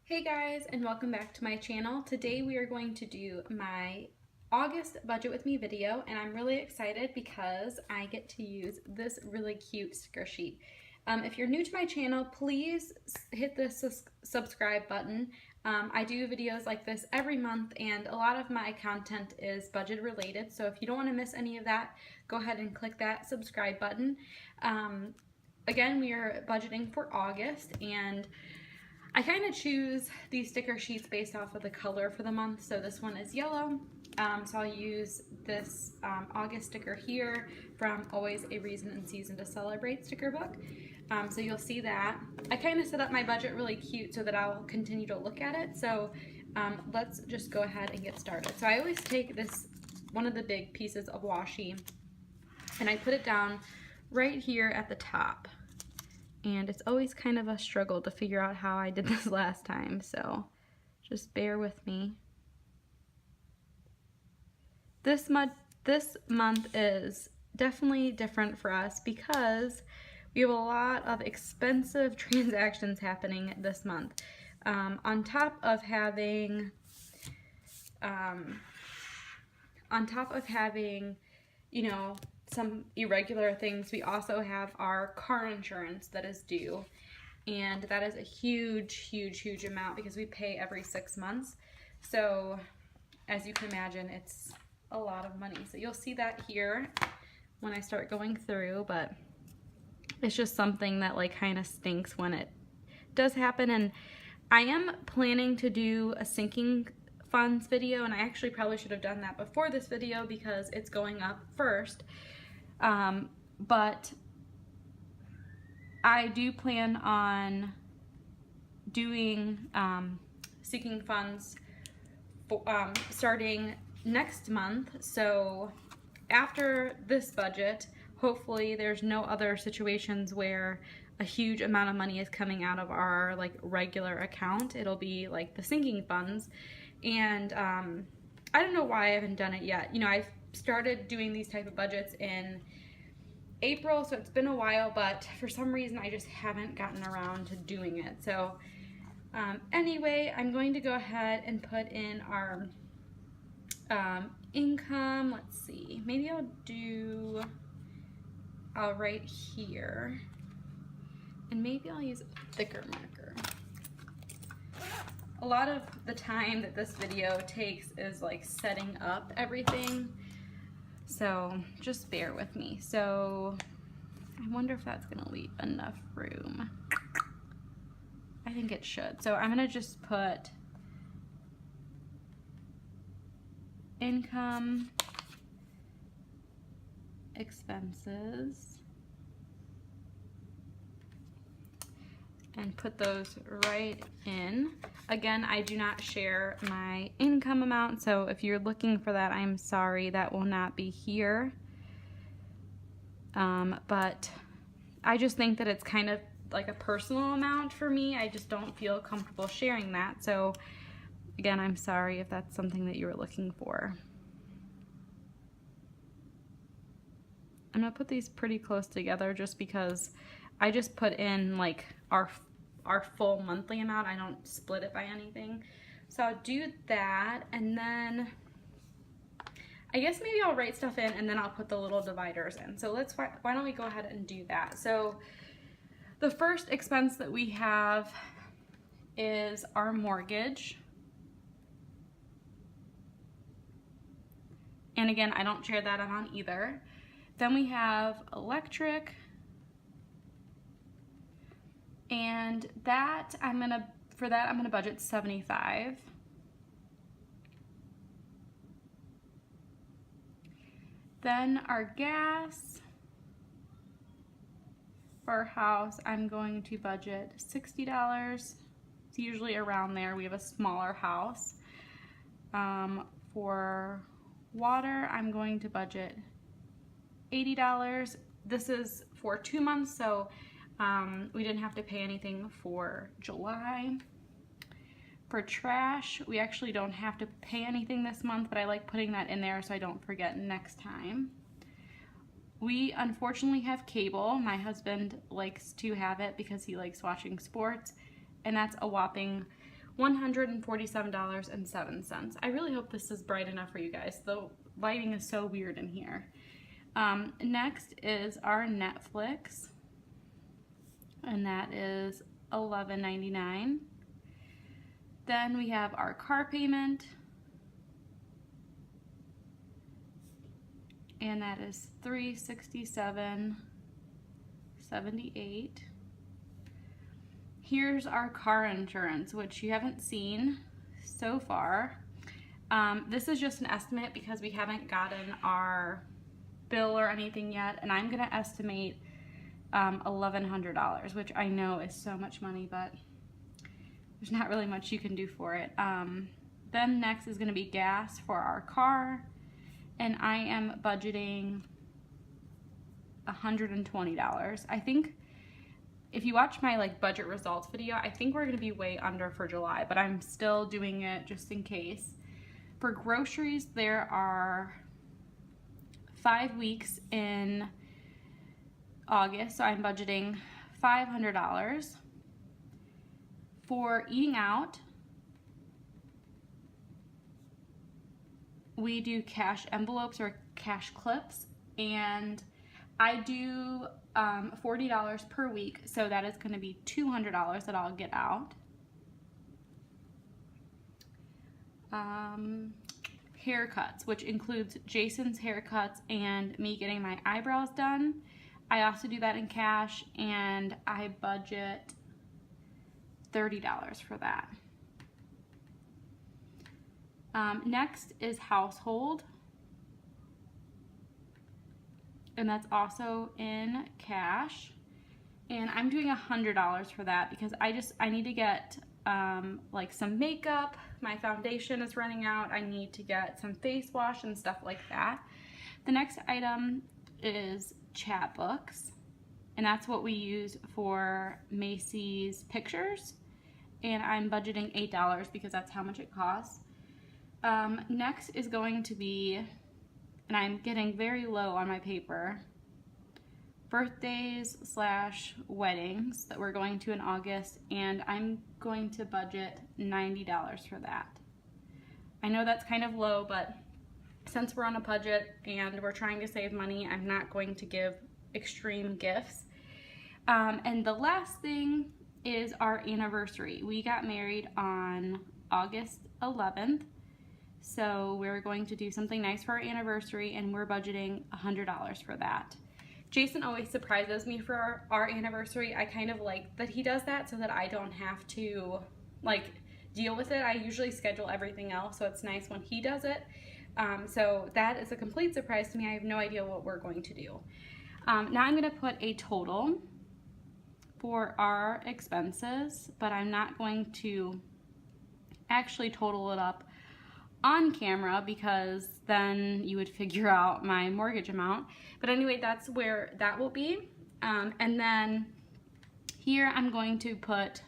Hey guys, and welcome back to my channel. Today we are going to do my August budget with me video, and I'm really excited because I get to use this really cute sticker sheet. If you're new to my channel, please hit the subscribe button. I do videos like this every month, and a lot of my content is budget related, so if you don't want to miss any of that, go ahead and click that subscribe button. Again, we are budgeting for August, and I kind of choose these sticker sheets based off of the color for the month. So this one is yellow. So I'll use this August sticker here from Always a Reason and Season to Celebrate sticker book. So you'll see that. I kind of set up my budget really cute so that I'll continue to look at it. So let's just go ahead and get started. So I always take this, one of the big pieces of washi, and I put it down right here at the top. And it's always kind of a struggle to figure out how I did this last time, so just bear with me. This month is definitely different for us because we have a lot of expensive transactions happening this month. On top of having, you know, some irregular things, we also have our car insurance that is due, and that is a huge amount because we pay every 6 months. So as you can imagine, it's a lot of money. So you'll see that here when I start going through, but it's just something that like kind of stinks when it does happen. And I am planning to do a sinking funds video, and I actually probably should have done that before this video because it's going up first. But I do plan on doing seeking funds for, starting next month. So after this budget, hopefully there's no other situations where a huge amount of money is coming out of our like regular account. It'll be like the sinking funds. And I don't know why I haven't done it yet. You know, I've started doing these type of budgets in April, so it's been a while, but for some reason I just haven't gotten around to doing it. So anyway, I'm going to go ahead and put in our income. Let's see, maybe I'll write here, and maybe I'll use a thicker marker. A lot of the time that this video takes is like setting up everything, so just bear with me. So I wonder if that's gonna leave enough room. I think it should. So I'm gonna just put income, expenses, and put those right in. Again, I do not share my income amount, so if you're looking for that, I'm sorry, that will not be here. But I just think that it's kind of like a personal amount for me. I just don't feel comfortable sharing that. So again, I'm sorry if that's something that you were looking for. I'm gonna put these pretty close together just because I just put in like our full monthly amount. I don't split it by anything. So I'll do that, and then I guess maybe I'll write stuff in and then I'll put the little dividers in. So why don't we go ahead and do that? So the first expense that we have is our mortgage. And again, I don't share that amount either. Then we have electric, and that I'm gonna budget $75. Then our gas for our house, I'm going to budget $60. It's usually around there. We have a smaller house. For water, I'm going to budget $80. This is for 2 months, so we didn't have to pay anything for July. For trash, we actually don't have to pay anything this month, but I like putting that in there so I don't forget next time. We unfortunately have cable. My husband likes to have it because he likes watching sports, and that's a whopping $147.07. I really hope this is bright enough for you guys. The lighting is so weird in here. Next is our Netflix, and that is $11.99. Then we have our car payment, and that is $367.78. Here's our car insurance, which you haven't seen so far. This is just an estimate because we haven't gotten our bill or anything yet, and I'm gonna estimate $1,100, which I know is so much money, but there's not really much you can do for it. Then next is gonna be gas for our car, and I am budgeting $120. I think if you watch my like budget results video, I think we're gonna be way under for July, but I'm still doing it just in case. For groceries, there are 5 weeks in August, so I'm budgeting $500. For eating out, we do cash envelopes or cash clips, and I do $40 per week, so that is going to be $200 that I'll get out. Haircuts, which includes Jason's haircuts and me getting my eyebrows done. I also do that in cash, and I budget $30 for that. Next is household, and that's also in cash, and I'm doing $100 for that because I need to get like some makeup. My foundation is running out. I need to get some face wash and stuff like that. The next item is chapbooks, and that's what we use for Macy's pictures, and I'm budgeting $8 because that's how much it costs. Next is going to be, and I'm getting very low on my paper, birthdays / weddings that we're going to in August, and I'm going to budget $90 for that. I know that's kind of low, but since we're on a budget and we're trying to save money, I'm not going to give extreme gifts. And the last thing is our anniversary. We got married on August 11th. So we're going to do something nice for our anniversary, and we're budgeting $100 for that. Jason always surprises me for our anniversary. I kind of like that he does that so that I don't have to like deal with it. I usually schedule everything else, so it's nice when he does it. So that is a complete surprise to me. I have no idea what we're going to do. Now I'm going to put a total for our expenses, but I'm not going to actually total it up on camera because then you would figure out my mortgage amount. But anyway, that's where that will be. And then here I'm going to put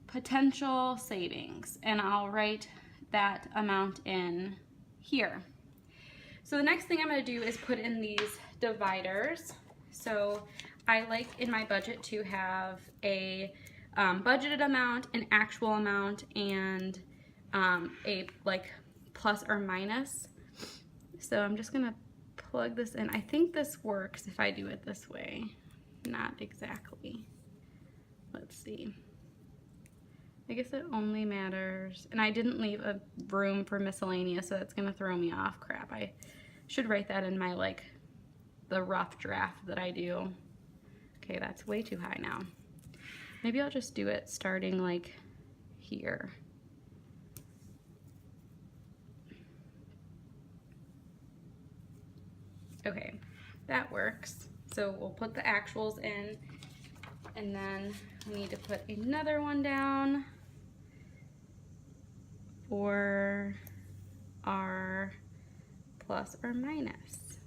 potential savings, and I'll write that amount in here. So the next thing I'm going to do is put in these dividers. So I like in my budget to have a budgeted amount, an actual amount, and a like plus or minus. So I'm just gonna plug this in. I think this works if I do it this way. Not exactly. Let's see. I guess it only matters, and I didn't leave a room for miscellaneous, so that's gonna throw me off. Crap, I should write that in my like the rough draft that I do. Okay, that's way too high now. Maybe I'll just do it starting like here. Okay, that works. So we'll put the actuals in, and then we need to put another one down for our plus or minus.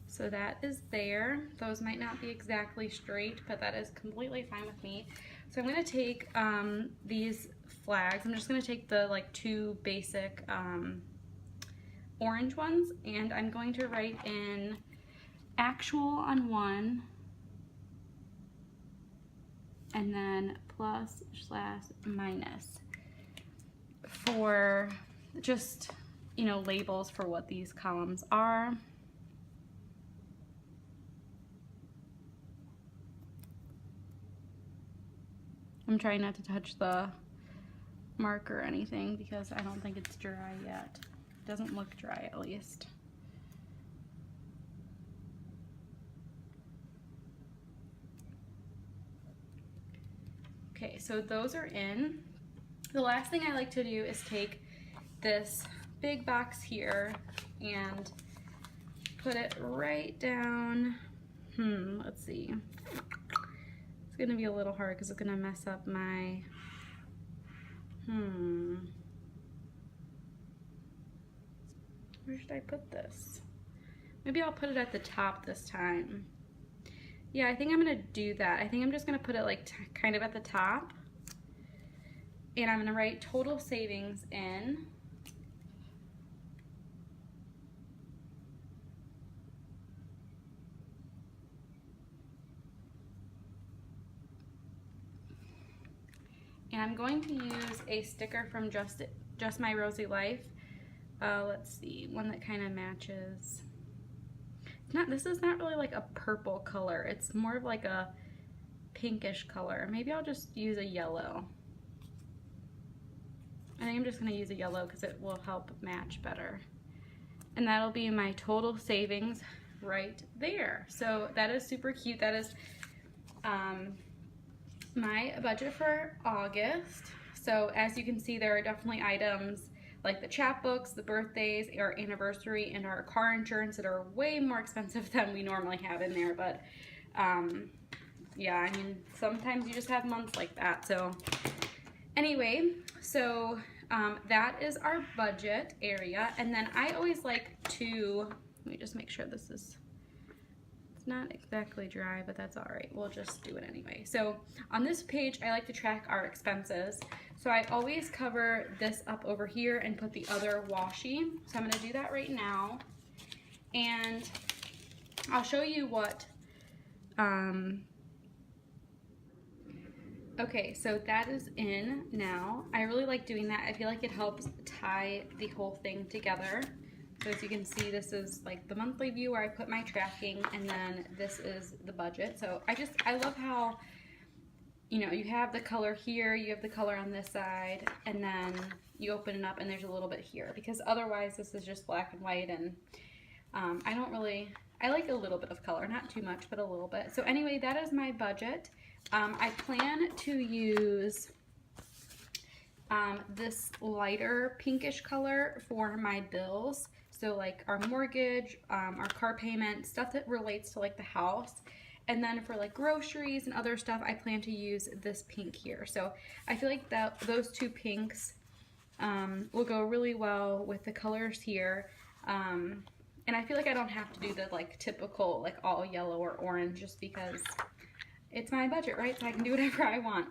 So that is there. Those might not be exactly straight, but that is completely fine with me. So I'm gonna take these flags. I'm just gonna take the like two basic orange ones, and I'm going to write in actual on one and then plus / minus for just, you know, labels for what these columns are. I'm trying not to touch the marker or anything because I don't think it's dry yet. It doesn't look dry, at least. Okay, so those are in. The last thing I like to do is take this big box here and put it right down. Let's see. It's gonna be a little hard because it's gonna mess up my, where should I put this? Maybe I'll put it at the top this time. Yeah, I think I'm gonna do that. I think I'm just gonna put it like kind of at the top. And I'm gonna write total savings in. And I'm going to use a sticker from Just My Rosy Life. Let's see, one that kind of matches. This is not really like a purple color. It's more of like a pinkish color. Maybe I'll just use a yellow. I think I'm just gonna use a yellow because it will help match better. And that'll be my total savings right there. So that is super cute. That is my budget for August. So as you can see, there are definitely items like the chapbooks, the birthdays, our anniversary, and our car insurance that are way more expensive than we normally have in there. But yeah, I mean, sometimes you just have months like that. So anyway, so that is our budget area. And then I always like to, let me just make sure this is, it's not exactly dry, but that's all right. We'll just do it anyway. So on this page, I like to track our expenses. So I always cover this up over here and put the other washi. So I'm gonna do that right now. And I'll show you what, okay, so that is in now. I really like doing that. I feel like it helps tie the whole thing together. So as you can see, this is like the monthly view where I put my tracking, and then this is the budget. So I love how, you know, you have the color here, you have the color on this side, and then you open it up and there's a little bit here, because otherwise this is just black and white, and I like a little bit of color, not too much, but a little bit. So anyway, that is my budget. I plan to use this lighter pinkish color for my bills. So like our mortgage, our car payment, stuff that relates to like the house. And then for like groceries and other stuff, I plan to use this pink here. So I feel like that those two pinks will go really well with the colors here. And I feel like I don't have to do the like typical like all yellow or orange, just because it's my budget, right? So I can do whatever I want.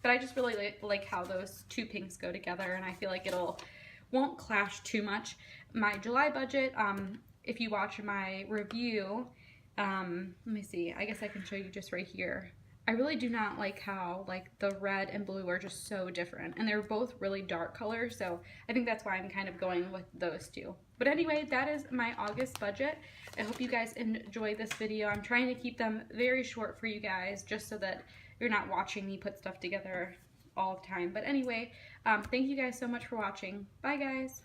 But I just really like how those two pinks go together, and I feel like won't clash too much. My July budget, if you watch my review, let me see, I guess I can show you just right here. I really do not like how like the red and blue are just so different, and they're both really dark colors, so I think that's why I'm kind of going with those two. But anyway, that is my August budget. I hope you guys enjoy this video. I'm trying to keep them very short for you guys, just so that you're not watching me put stuff together all the time. But anyway, thank you guys so much for watching. Bye guys.